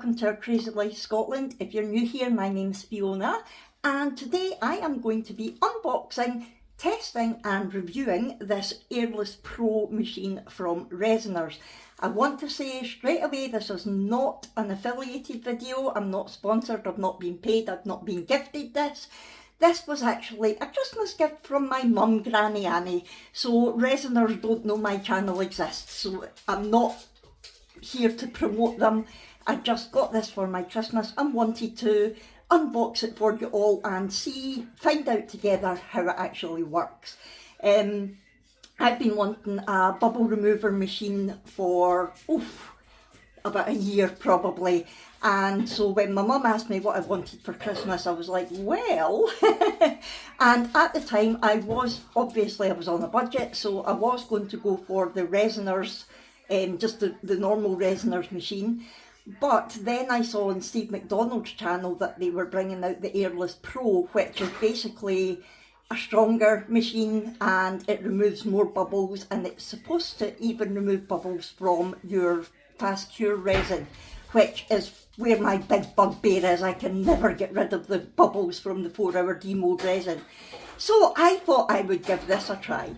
welcome to our Crazy Life Scotland. If you're new here, my name's Fiona, and today I am going to be unboxing, testing and reviewing this Airless Pro machine from Resiners. I want to say straight away, this is not an affiliated video. I'm not sponsored, I've not been paid, I've not been gifted this. This was actually a Christmas gift from my mum, Granny Annie. So Resiners don't know my channel exists, so I'm not here to promote them. I just got this for my Christmas and wanted to unbox it for you all and find out together how it actually works. I've been wanting a bubble remover machine for about a year probably, and so when my mum asked me what I wanted for Christmas, I was like, well, and at the time I was on a budget, so I was going to go for the Resiners, just the normal Resiners machine. But then I saw on Steve McDonald's channel that they were bringing out the Airless Pro, which is basically a stronger machine and it removes more bubbles, and it's supposed to even remove bubbles from your fast cure resin, which is where my big bugbear is. I can never get rid of the bubbles from the 4-hour demold resin. So I thought I would give this a try.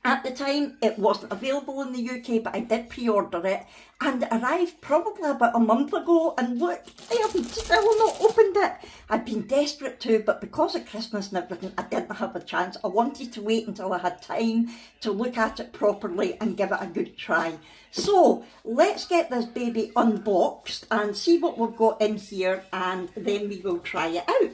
At the time, it wasn't available in the UK, but I did pre-order it, and it arrived probably about a month ago, and look, I haven't still not opened it. I'd been desperate to, but because of Christmas and everything, I didn't have a chance. I wanted to wait until I had time to look at it properly and give it a good try. So, let's get this baby unboxed and see what we've got in here, and then we will try it out.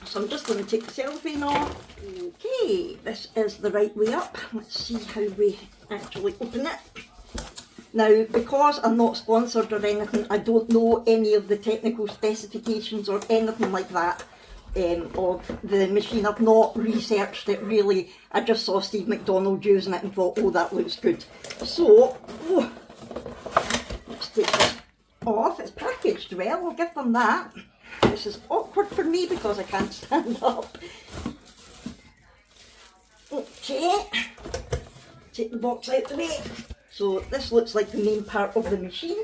So I'm just going to take the cellophane off. Okay, this is the right way up. Let's see how we actually open it. Now, because I'm not sponsored or anything, I don't know any of the technical specifications or anything like that of the machine. I've not researched it really. I just saw Steve McDonald using it and thought, oh, that looks good. So, let's take this off. It's packaged well, I'll give them that. This is awkward for me because I can't stand up. Okay, take the box out the way. So this looks like the main part of the machine.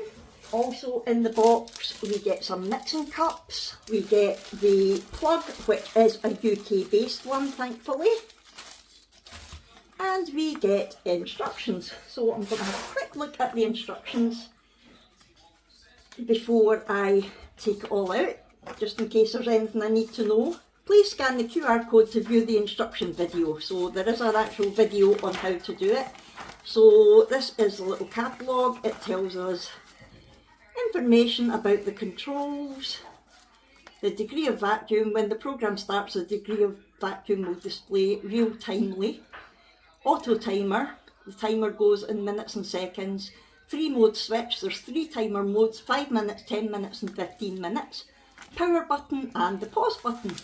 Also in the box we get some mixing cups. We get the plug, which is a UK based one thankfully. And we get instructions. So I'm going to have a quick look at the instructions before I take it all out, just in case there's anything I need to know. Please scan the QR code to view the instruction video. So there is an actual video on how to do it. So this is the little catalogue. It tells us information about the controls, the degree of vacuum. When the program starts, the degree of vacuum will display real-timely. Auto timer. The timer goes in minutes and seconds. 3-mode switch. There's 3 timer modes: 5 minutes, 10 minutes and 15 minutes. Power button and the pause button.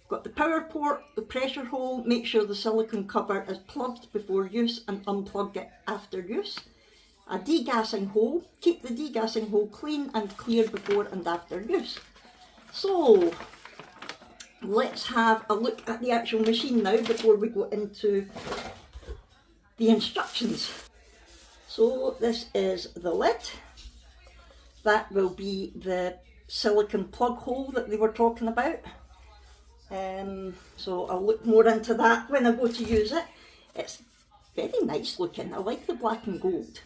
Got the power port, the pressure hole. Make sure the silicone cover is plugged before use and unplug it after use. A degassing hole. Keep the degassing hole clean and clear before and after use. So let's have a look at the actual machine now before we go into the instructions. So this is the lid. That will be the silicone plug hole that they were talking about. So I'll look more into that when I go to use it. It's very nice looking. I like the black and gold.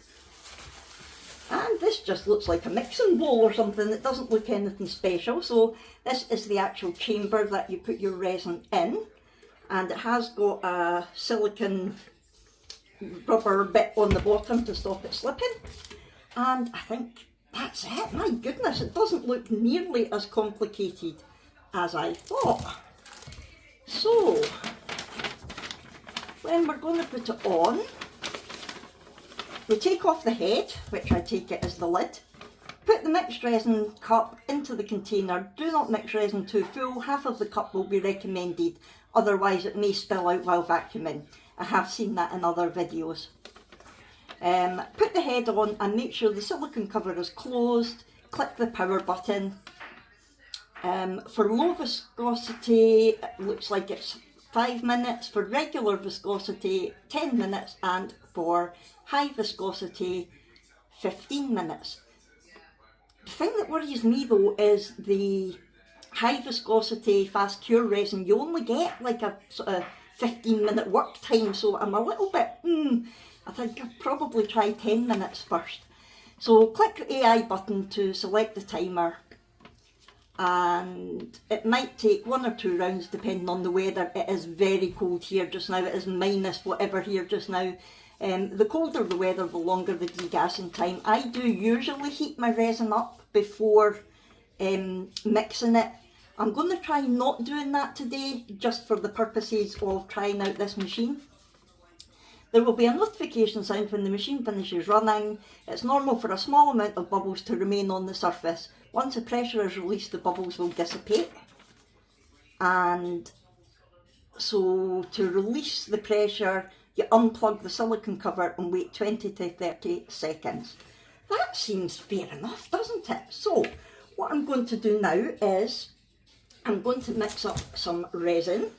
And this just looks like a mixing bowl or something. It doesn't look anything special. So this is the actual chamber that you put your resin in, and it has got a silicone rubber bit on the bottom to stop it slipping. And I think that's it. My goodness, it doesn't look nearly as complicated as I thought. So, when we're going to put it on, we take off the head, which I take it is the lid. Put the mixed resin cup into the container. Do not mix resin too full. Half of the cup will be recommended, otherwise it may spill out while vacuuming. I have seen that in other videos. Put the head on and make sure the silicone cover is closed. Click the power button. For low viscosity, it looks like it's 5 minutes. For regular viscosity, 10 minutes. And for high viscosity, 15 minutes. The thing that worries me though is the high viscosity fast cure resin. You only get like a sort of 15-minute work time, so I'm a little bit, I think I'll probably try 10 minutes first. So click the AI button to select the timer, and it might take 1 or 2 rounds depending on the weather. It is very cold here just now. It is minus whatever here just now. The colder the weather, the longer the degassing time. I do usually heat my resin up before mixing it. I'm going to try not doing that today, just for the purposes of trying out this machine. There will be a notification sound when the machine finishes running. It's normal for a small amount of bubbles to remain on the surface. Once the pressure is released, the bubbles will dissipate. And so to release the pressure, you unplug the silicone cover and wait 20 to 30 seconds. That seems fair enough, doesn't it? So what I'm going to do now is I'm going to mix up some resin,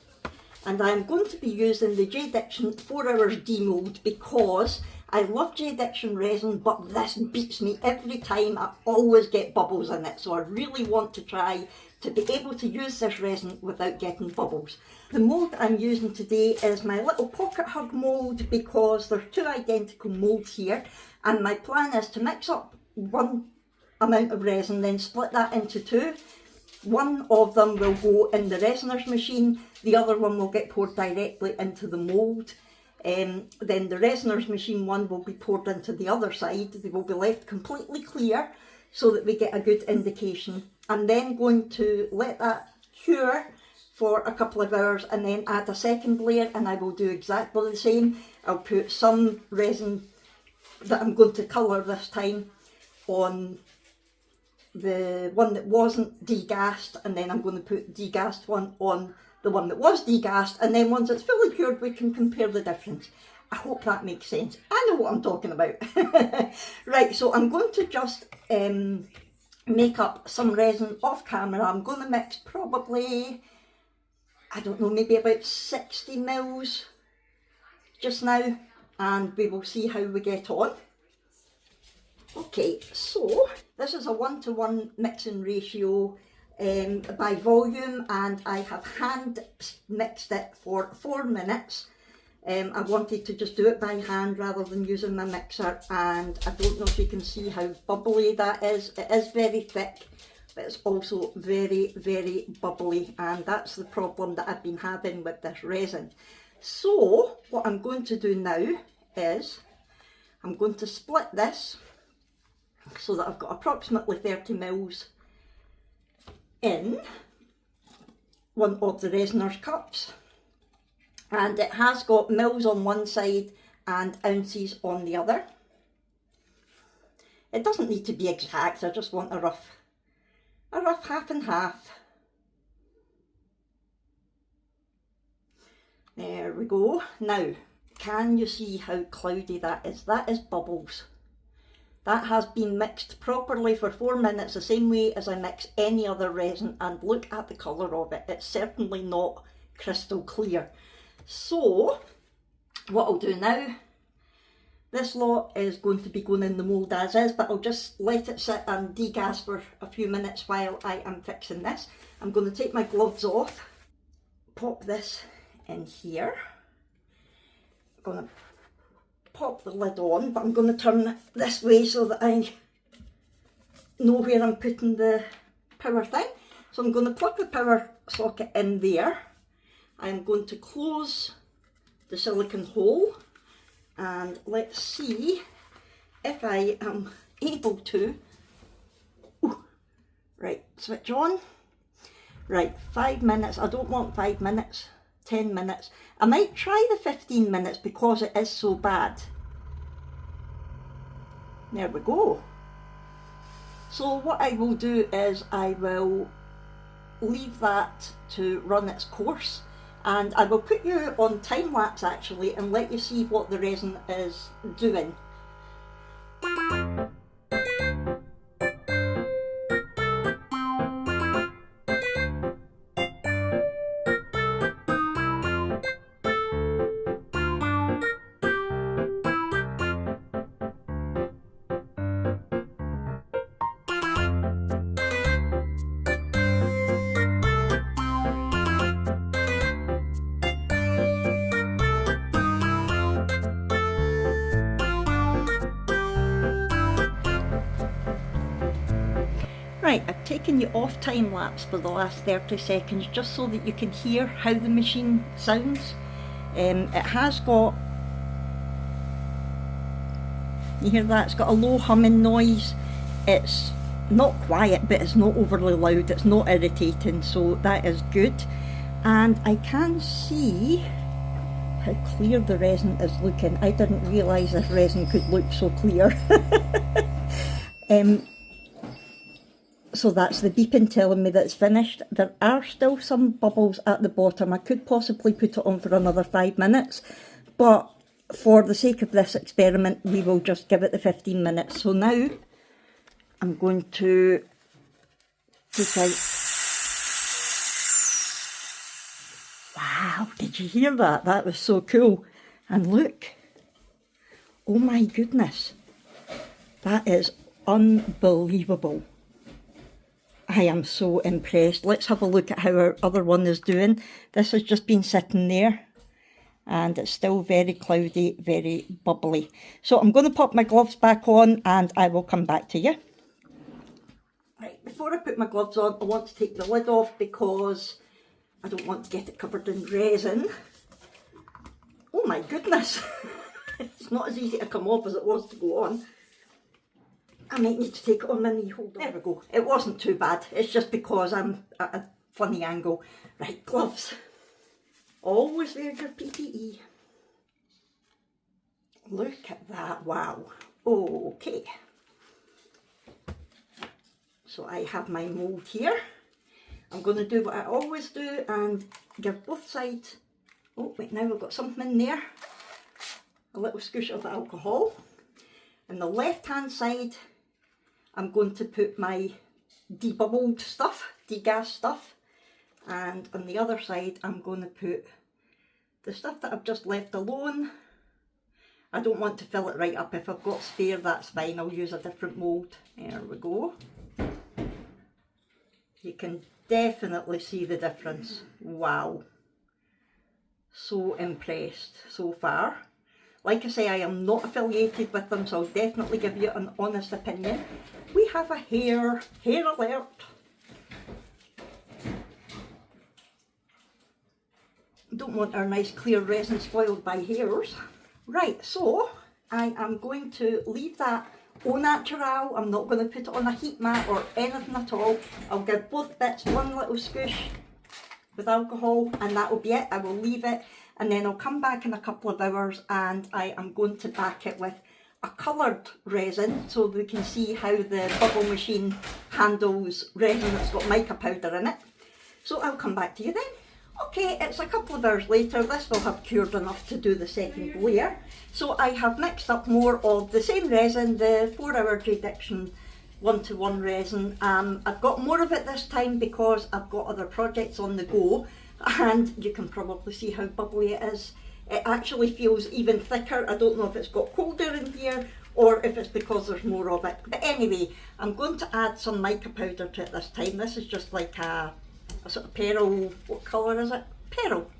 and I'm going to be using the J Diction 4 Hours Demold because I love J Diction resin, but this beats me every time. I always get bubbles in it, so I really want to try to be able to use this resin without getting bubbles. The mould I'm using today is my little pocket hug mould because there's 2 identical moulds here, and my plan is to mix up one amount of resin, then split that into 2. One of them will go in the Resiners machine, the other one will get poured directly into the mould. Then the Resiners machine one will be poured into the other side. They will be left completely clear so that we get a good indication. I'm then going to let that cure for a couple of hours and then add a second layer, and I will do exactly the same. I'll put some resin that I'm going to colour this time on the one that wasn't degassed, and then I'm going to put degassed one on the one that was degassed, and then once it's fully cured we can compare the difference. I hope that makes sense. I know what I'm talking about. Right, so I'm going to just make up some resin off camera. I'm going to mix probably, I don't know, maybe about 60 mils just now, and we will see how we get on. Okay, so this is a 1-to-1 mixing ratio by volume, and I have hand mixed it for 4 minutes. I wanted to just do it by hand rather than using my mixer, and I don't know if you can see how bubbly that is. It is very thick, but it's also very, very bubbly, and that's the problem that I've been having with this resin. So what I'm going to do now is I'm going to split this so that I've got approximately 30 mils in one of the Resiners cups, and it has got mils on one side and ounces on the other. It doesn't need to be exact, I just want a rough half and half. There we go. Now, can you see how cloudy that is? That is bubbles. That has been mixed properly for 4 minutes, the same way as I mix any other resin, and look at the colour of it. It's certainly not crystal clear. So, what I'll do now, this lot is going to be going in the mould as is, but I'll just let it sit and degas for a few minutes while I am fixing this. I'm going to take my gloves off, pop this in here. I'm going to pop the lid on, but I'm going to turn it this way so that I know where I'm putting the power thing. So I'm going to plug the power socket in there. I'm going to close the silicone hole, and let's see if I am able to, right, switch on. Right, 5 minutes. I don't want 5 minutes, 10 minutes. I might try the 15 minutes because it is so bad. There we go. So what I will do is I will leave that to run its course, and I will put you on time lapse actually and let you see what the resin is doing. Right, I've taken you off time lapse for the last 30 seconds just so that you can hear how the machine sounds. It has got, you hear that? It's got a low humming noise. It's not quiet, but it's not overly loud. It's not irritating, so that is good. And I can see how clear the resin is looking. I didn't realise this resin could look so clear. So that's the beeping telling me that it's finished. There are still some bubbles at the bottom. I could possibly put it on for another 5 minutes, but for the sake of this experiment, we will just give it the 15 minutes. So now I'm going to put out. Wow, did you hear that? That was so cool. And look, oh my goodness, that is unbelievable. I am so impressed. Let's have a look at how our other one is doing. This has just been sitting there and it's still very cloudy, very bubbly. So I'm going to pop my gloves back on and I will come back to you. Right, before I put my gloves on, I want to take the lid off because I don't want to get it covered in resin. Oh my goodness. It's not as easy to come off as it was to go on. I might need to take it on my knee. Hold on. There we go. It wasn't too bad. It's just because I'm at a funny angle. Right, gloves. Always wear your PPE. Look at that. Wow. Okay. So I have my mould here. I'm going to do what I always do and give both sides. Oh, wait, now we've got something in there. A little squish of alcohol. On the left hand side, I'm going to put my debubbled stuff, degas stuff, and on the other side I'm going to put the stuff that I've just left alone. I don't want to fill it right up. If I've got spare, that's fine. I'll use a different mould. There we go. You can definitely see the difference. Wow. So impressed so far. Like I say, I am not affiliated with them, so I'll definitely give you an honest opinion. We have a hair alert. Don't want our nice clear resin spoiled by hairs. Right, so I am going to leave that au naturel. I'm not going to put it on a heat mat or anything at all. I'll give both bits one little squish with alcohol and that will be it. I will leave it. And then I'll come back in a couple of hours and I am going to back it with a coloured resin so we can see how the bubble machine handles resin that's got mica powder in it. So I'll come back to you then. Okay, it's a couple of hours later. This will have cured enough to do the second layer. So I have mixed up more of the same resin, the 4-hour J-Diction 1-to-1 resin. I've got more of it this time because I've got other projects on the go. And you can probably see how bubbly it is. It actually feels even thicker. I don't know if it's got colder in here or if it's because there's more of it. But anyway, I'm going to add some mica powder to it this time. This is just like a sort of pearl. What colour is it? Pearl.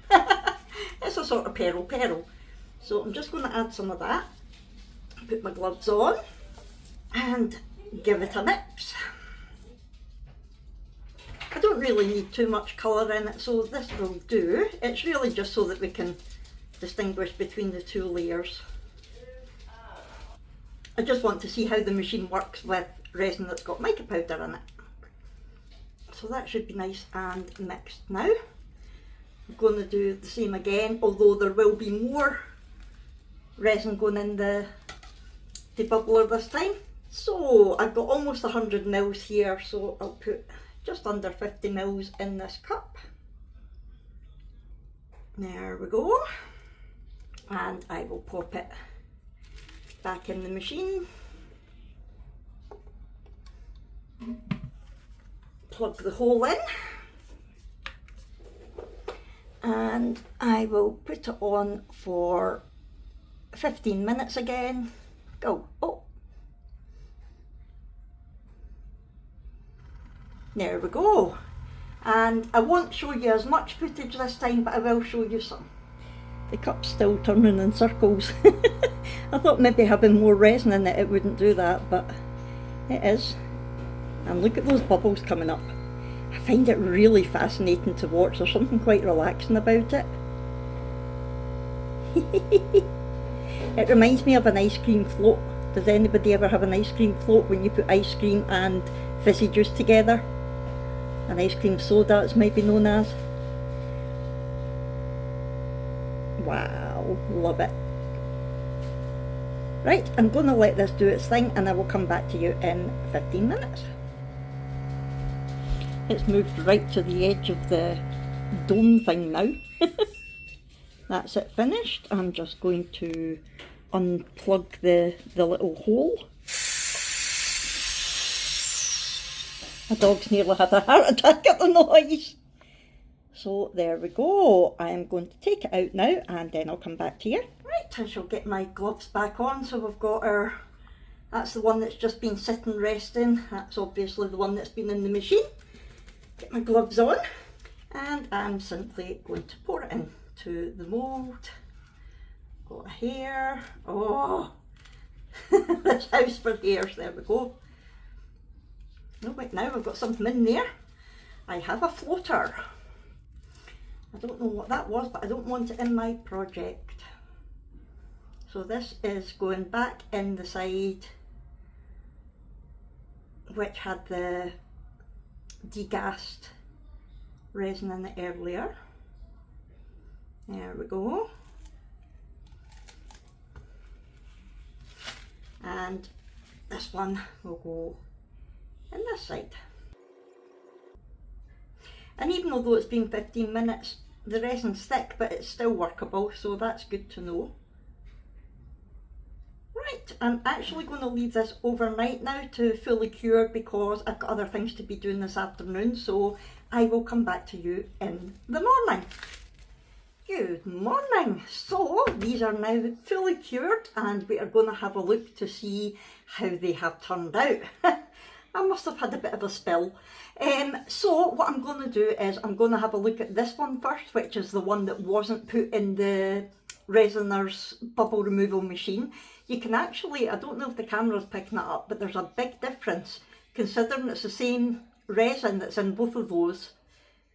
It's a sort of pearl. So I'm just going to add some of that. Put my gloves on and give it a mix. I don't really need too much colour in it, so this will do. It's really just so that we can distinguish between the two layers. I just want to see how the machine works with resin that's got mica powder in it. So that should be nice and mixed now. I'm going to do the same again, although there will be more resin going in the debubbler this time. So I've got almost 100 mils here, so I'll put just under 50 mils in this cup. There we go. And I will pop it back in the machine. Plug the hole in. And I will put it on for 15 minutes again. Go. Oh. There we go. And I won't show you as much footage this time, but I will show you some. The cup's still turning in circles. I thought maybe having more resin in it, it wouldn't do that, but it is. And look at those bubbles coming up. I find it really fascinating to watch. There's something quite relaxing about it. It reminds me of an ice cream float. Does anybody ever have an ice cream float when you put ice cream and fizzy juice together? An ice cream soda, it's maybe known as. Wow, love it. Right, I'm going to let this do its thing and I will come back to you in 15 minutes. It's moved right to the edge of the dome thing now. That's it finished. I'm just going to unplug the little hole. My dog's nearly had a heart attack at the noise. So there we go. I am going to take it out now and then I'll come back to you. Right, I shall get my gloves back on. So we've got our, that's the one that's just been sitting resting. That's obviously the one that's been in the machine. Get my gloves on and I'm simply going to pour it into the mould. Got a hair. Oh, this house for hairs. There we go. Oh wait, now I've got something in there. I have a floater. I don't know what that was, but I don't want it in my project. So this is going back in the side which had the degassed resin in it earlier. There we go. And this one will go in this side. And even though it's been 15 minutes, the resin's thick, but it's still workable, so that's good to know. Right, I'm actually going to leave this overnight now to fully cure because I've got other things to be doing this afternoon, so I will come back to you in the morning. Good morning. So these are now fully cured and we are going to have a look to see how they have turned out. I must have had a bit of a spill. So what I'm going to do is I'm going to have a look at this one first, which is the one that wasn't put in the Resiners bubble removal machine. You can actually, I don't know if the camera's picking it up, but there's a big difference considering it's the same resin that's in both of those.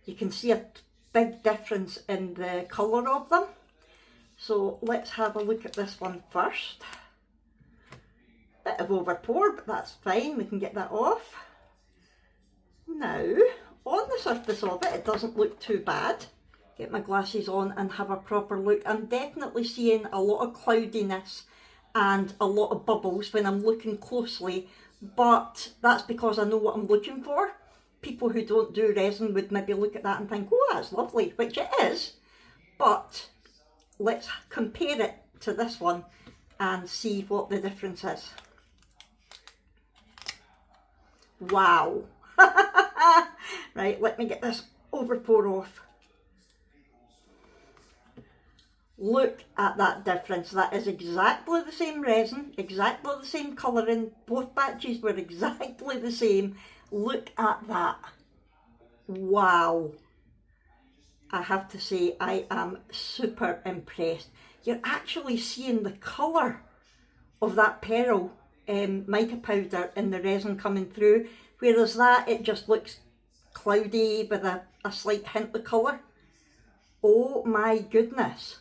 You can see a big difference in the colour of them. So let's have a look at this one first. Bit of overpour, but that's fine, we can get that off. Now, on the surface of it, it doesn't look too bad. Get my glasses on and have a proper look. I'm definitely seeing a lot of cloudiness and a lot of bubbles when I'm looking closely, but that's because I know what I'm looking for. People who don't do resin would maybe look at that and think, oh, that's lovely, which it is, but let's compare it to this one and see what the difference is. Wow. Right, let me get this overpour off. Look at that difference. That is exactly the same resin, exactly the same colouring. Both batches were exactly the same. Look at that. Wow. I have to say, I am super impressed. You're actually seeing the colour of that pearl mica powder in the resin coming through, whereas that, it just looks cloudy with a slight hint of colour. Oh my goodness.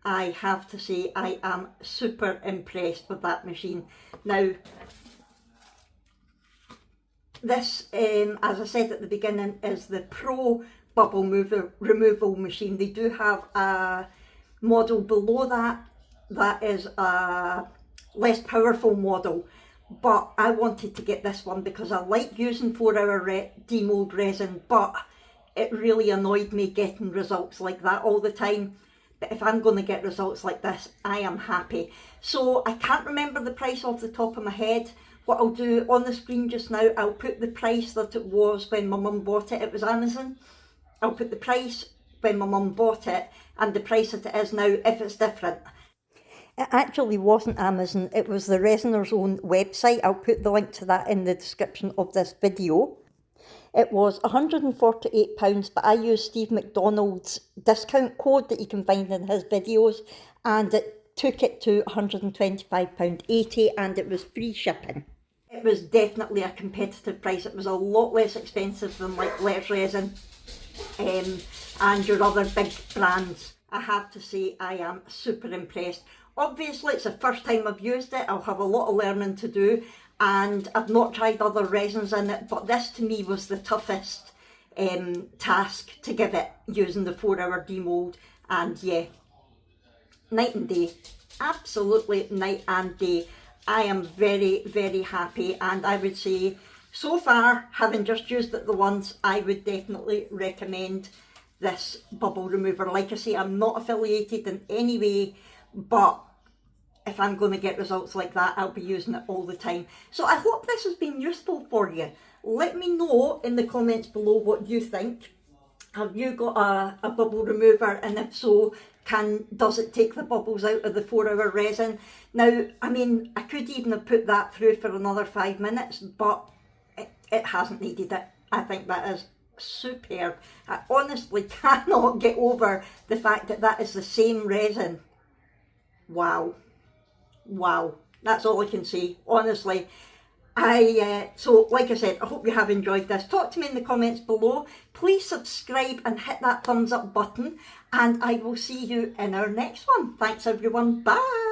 I have to say, I am super impressed with that machine. Now, this, as I said at the beginning, is the Pro Bubble Removal machine. They do have a model below that, that is a less powerful model, but I wanted to get this one because I like using 4-hour demold resin, but it really annoyed me getting results like that all the time. But if I'm going to get results like this, I am happy. So I can't remember the price off the top of my head. What I'll do on the screen just now, I'll put the price that it was when my mum bought it. It was Amazon. I'll put the price when my mum bought it and the price that it is now if it's different. It actually wasn't Amazon, it was the Resiners' own website. I'll put the link to that in the description of this video. It was £148, but I used Steve McDonald's discount code that you can find in his videos, and it took it to £125.80 and it was free shipping. It was definitely a competitive price. It was a lot less expensive than like Let's Resin and your other big brands. I have to say I am super impressed. Obviously it's the first time I've used it. I'll have a lot of learning to do, and I've not tried other resins in it, but this to me was the toughest task to give it, using the 4-hour demold. And yeah, night and day, absolutely night and day. I am very, very happy, and I would say so far, having just used it the once, I would definitely recommend this bubble remover. Like I say, I'm not affiliated in any way, but if I'm going to get results like that, I'll be using it all the time. So I hope this has been useful for you. Let me know in the comments below what you think. Have you got a bubble remover, and if so, does it take the bubbles out of the 4-hour resin? Now, I mean, I could even have put that through for another 5 minutes, but it hasn't needed it. I think that is superb. I honestly cannot get over the fact that that is the same resin. Wow. Wow. That's all I can say, honestly. So like I said, I hope you have enjoyed this. Talk to me in the comments below. Please subscribe and hit that thumbs up button, and I will see you in our next one. Thanks everyone. Bye.